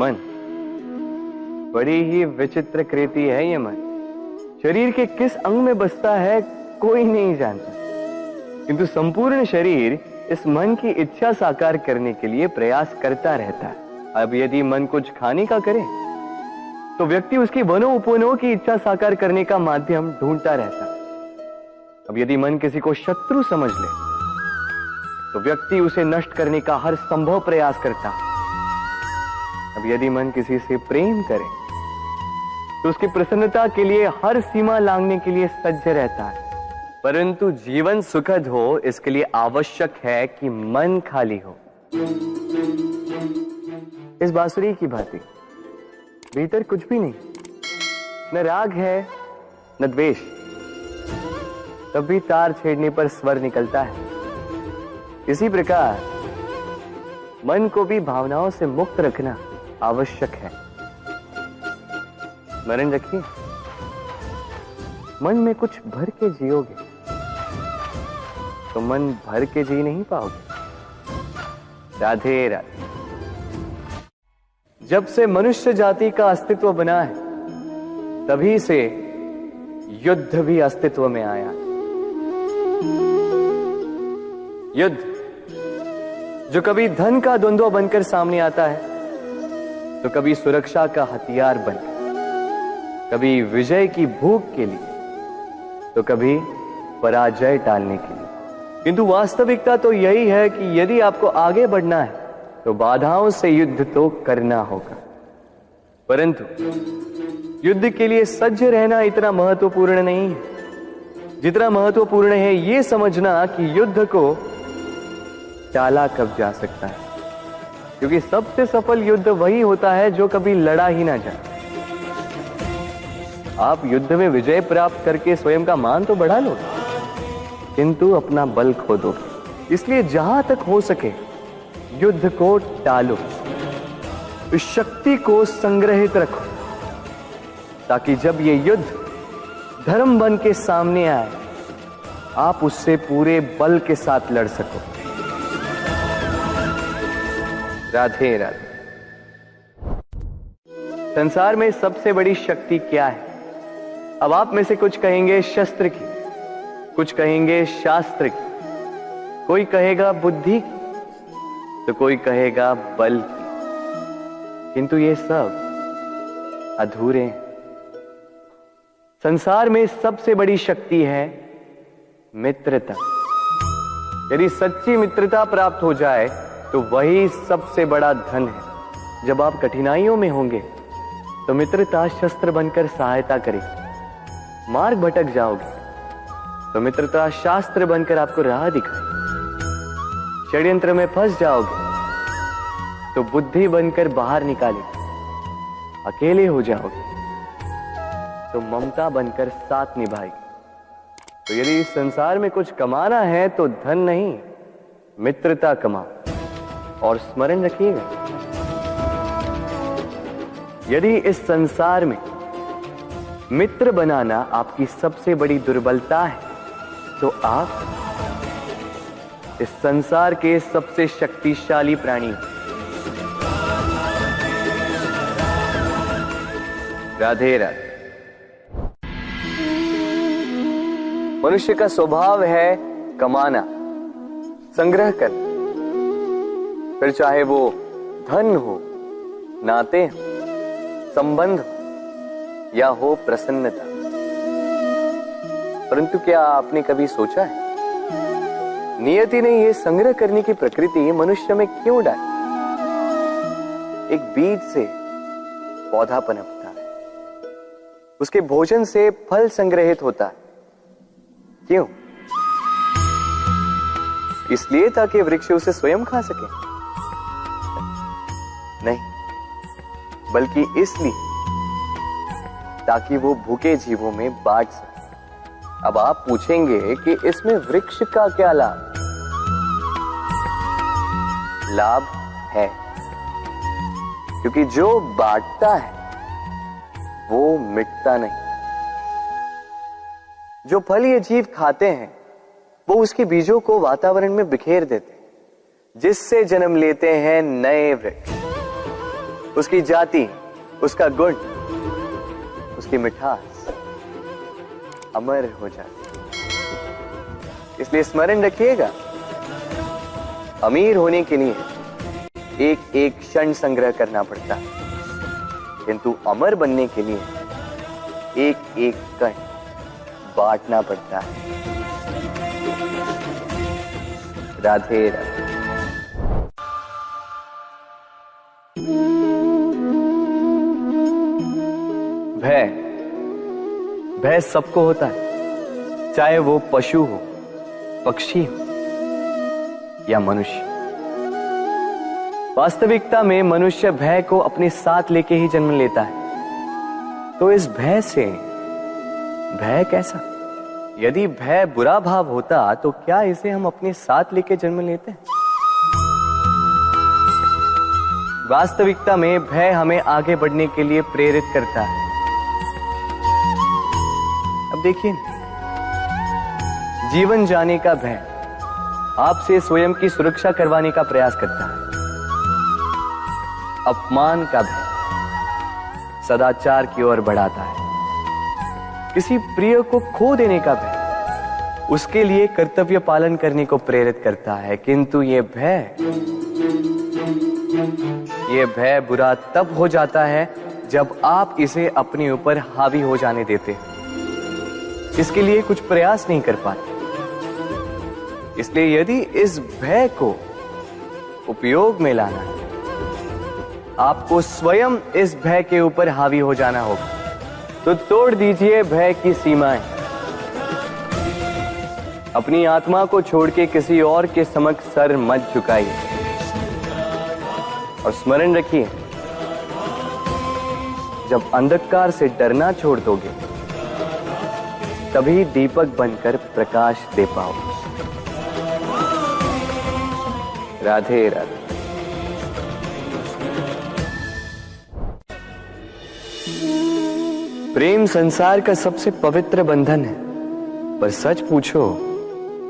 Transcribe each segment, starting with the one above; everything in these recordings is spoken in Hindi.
मन बड़ी ही विचित्र कृति है। ये मन शरीर के किस अंग में बसता है कोई नहीं जानता, किंतु संपूर्ण शरीर इस मन की इच्छा साकार करने के लिए प्रयास करता रहता है। अब यदि मन कुछ खाने का करे तो व्यक्ति उसकी वनो उपवनों की इच्छा साकार करने का माध्यम ढूंढता रहता है। अब यदि मन किसी को शत्रु समझ ले तो व्यक्ति उसे नष्ट करने का हर संभव प्रयास करता है। अब यदि मन किसी से प्रेम करे तो उसकी प्रसन्नता के लिए हर सीमा लांघने के लिए सज्ज रहता है। परंतु जीवन सुखद हो इसके लिए आवश्यक है कि मन खाली हो। इस बांसुरी की भांति भीतर कुछ भी नहीं, न राग है न द्वेष, तब भी तार छेड़ने पर स्वर निकलता है। इसी प्रकार मन को भी भावनाओं से मुक्त रखना आवश्यक है। स्मरण रखिए, मन में कुछ भर के जियोगे तो मन भर के जी नहीं पाओगे। राधे राधे। जब से मनुष्य जाति का अस्तित्व बना है तभी से युद्ध भी अस्तित्व में आया। युद्ध जो कभी धन का द्वंद्व बनकर सामने आता है तो कभी सुरक्षा का हथियार बनकर, कभी विजय की भूख के लिए तो कभी पराजय टालने के लिए। किंतु वास्तविकता तो यही है कि यदि आपको आगे बढ़ना है तो बाधाओं से युद्ध तो करना होगा। परंतु युद्ध के लिए सज्ज रहना इतना महत्वपूर्ण नहीं है जितना महत्वपूर्ण है यह समझना कि युद्ध को टाला कब जा सकता है, क्योंकि सबसे सफल युद्ध वही होता है जो कभी लड़ा ही ना जाए। आप युद्ध में विजय प्राप्त करके स्वयं का मान तो बढ़ा लो, किंतु अपना बल खो दो। इसलिए जहां तक हो सके युद्ध को टालो, इस शक्ति को संग्रहित रखो, ताकि जब ये युद्ध धर्म बन के सामने आए आप उससे पूरे बल के साथ लड़ सको। राधे राधे। संसार में सबसे बड़ी शक्ति क्या है? अब आप में से कुछ कहेंगे शस्त्र की, कुछ कहेंगे शास्त्र की, कोई कहेगा बुद्धि की, तो कोई कहेगा बल की। किंतु ये सब अधूरे हैं। संसार में सबसे बड़ी शक्ति है मित्रता। यदि सच्ची मित्रता प्राप्त हो जाए तो वही सबसे बड़ा धन है। जब आप कठिनाइयों में होंगे तो मित्रता शस्त्र बनकर सहायता करेगी। मार्ग भटक जाओगे तो मित्रता शास्त्र बनकर आपको राह दिखाए। षड्यंत्र में फंस जाओगे तो बुद्धि बनकर बाहर निकालेगी। अकेले हो जाओगे तो ममता बनकर साथ निभाएगी। तो यदि इस संसार में कुछ कमाना है तो धन नहीं, मित्रता कमाओ। और स्मरण रखिएगा, यदि इस संसार में मित्र बनाना आपकी सबसे बड़ी दुर्बलता है तो आप इस संसार के सबसे शक्तिशाली प्राणी। राधे राधे। मनुष्य का स्वभाव है कमाना, संग्रह करना, फिर चाहे वो धन हो, नाते हो, संबंध हो या हो प्रसन्नता। परंतु क्या आपने कभी सोचा है नियति ने यह संग्रह करने की प्रकृति मनुष्य में क्यों डाली? एक बीज से पौधा पनपता है, उसके भोजन से फल संग्रहित होता है। क्यों? इसलिए ताकि वृक्ष उसे स्वयं खा सके? नहीं, बल्कि इसलिए ताकि वो भूखे जीवों में बांट सके। अब आप पूछेंगे कि इसमें वृक्ष का क्या लाभ? लाभ है, क्योंकि जो बांटता है वो मिटता नहीं। जो फल ये जीव खाते हैं वो उसके बीजों को वातावरण में बिखेर देते हैं, जिससे जन्म लेते हैं नए वृक्ष। उसकी जाति, उसका गुण, उसकी मिठास अमर हो जाती। इसलिए स्मरण रखिएगा, अमीर होने के लिए एक एक क्षण संग्रह करना पड़ता है, किंतु अमर बनने के लिए एक एक कण बांटना पड़ता है। राधे राधे। भय, भय सबको होता है, चाहे वो पशु हो, पक्षी हो या मनुष्य। वास्तविकता में मनुष्य भय को अपने साथ लेके ही जन्म लेता है। तो इस भय से, भय कैसा? यदि भय बुरा भाव होता तो क्या इसे हम अपने साथ लेके जन्म लेते हैं? वास्तविकता में भय हमें आगे बढ़ने के लिए प्रेरित करता है। अब देखिए, जीवन जाने का भय आपसे स्वयं की सुरक्षा करवाने का प्रयास करता है। अपमान का भय सदाचार की ओर बढ़ाता है। किसी प्रिय को खो देने का भय उसके लिए कर्तव्य पालन करने को प्रेरित करता है। किंतु ये भय बुरा तब हो जाता है जब आप इसे अपने ऊपर हावी हो जाने देते हैं, इसके लिए कुछ प्रयास नहीं कर पाते। इसलिए यदि इस भय को उपयोग में लाना है, आपको स्वयं इस भय के ऊपर हावी हो जाना होगा। तो तोड़ दीजिए भय की सीमाएं। अपनी आत्मा को छोड़ के किसी और के समक्ष सर मत झुकाइए और स्मरण रखिए, जब अंधकार से डरना छोड़ दोगे तभी दीपक बनकर प्रकाश दे पाओगे। राधे राधे। प्रेम संसार का सबसे पवित्र बंधन है, पर सच पूछो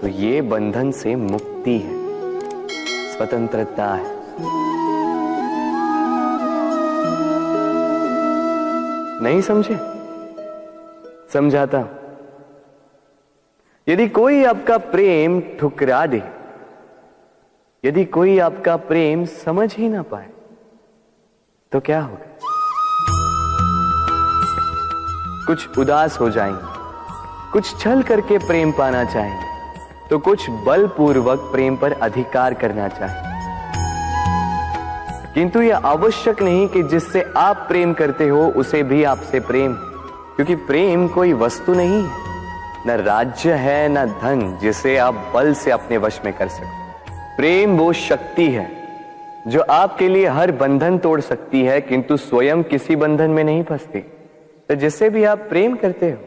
तो ये बंधन से मुक्ति है, स्वतंत्रता है। नहीं समझे? समझाता हूं। यदि कोई आपका प्रेम ठुकरा दे, यदि कोई आपका प्रेम समझ ही ना पाए, तो क्या होगा? कुछ उदास हो जाएंगे, कुछ छल करके प्रेम पाना चाहेंगे, तो कुछ बलपूर्वक प्रेम पर अधिकार करना चाहेंगे। किंतु यह आवश्यक नहीं कि जिससे आप प्रेम करते हो उसे भी आपसे प्रेम, क्योंकि प्रेम कोई वस्तु नहीं है, न राज्य है, न धन जिसे आप बल से अपने वश में कर सको। प्रेम वो शक्ति है जो आपके लिए हर बंधन तोड़ सकती है, किंतु स्वयं किसी बंधन में नहीं फंसती। तो जिससे भी आप प्रेम करते हो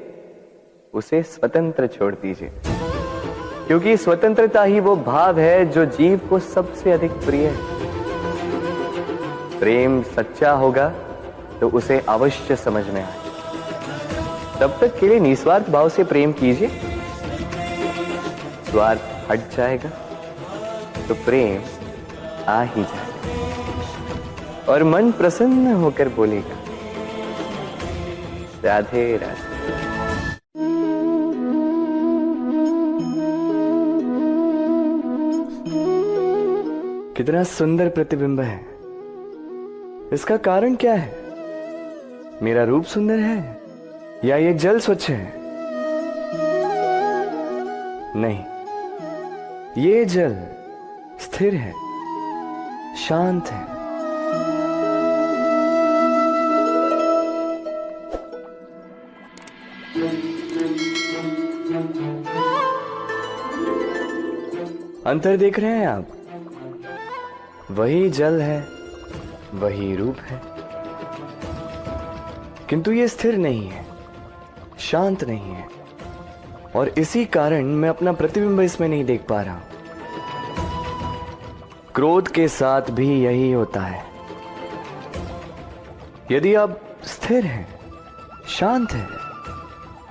उसे स्वतंत्र छोड़ दीजिए, क्योंकि स्वतंत्रता ही वो भाव है जो जीव को सबसे अधिक प्रिय है। प्रेम सच्चा होगा तो उसे अवश्य समझ में आए। तब तक के लिए निस्वार्थ भाव से प्रेम कीजिए। स्वार्थ हट जाएगा तो प्रेम आ ही जाएगा और मन प्रसन्न होकर बोलेगा, राधे राधे। कितना सुंदर प्रतिबिंब है। इसका कारण क्या है? मेरा रूप सुंदर है या ये जल स्वच्छ है? नहीं, ये जल स्थिर है, शांत है। अंतर देख रहे हैं आप? वही जल है, वही रूप है, किंतु ये स्थिर नहीं है, शांत नहीं है, और इसी कारण मैं अपना प्रतिबिंब इसमें नहीं देख पा रहा। क्रोध के साथ भी यही होता है। यदि आप स्थिर हैं, शांत हैं,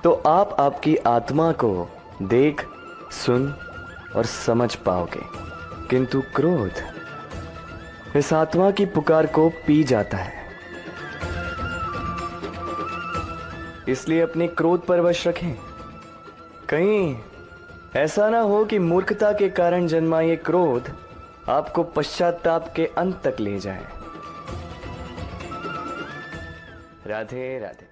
तो आप आपकी आत्मा को देख, सुन और समझ पाओगे। किंतु क्रोध इस आत्मा की पुकार को पी जाता है। इसलिए अपने क्रोध पर वश रखें। कहीं ऐसा ना हो कि मूर्खता के कारण जन्मा ये क्रोध आपको पश्चाताप के अंत तक ले जाए। राधे राधे।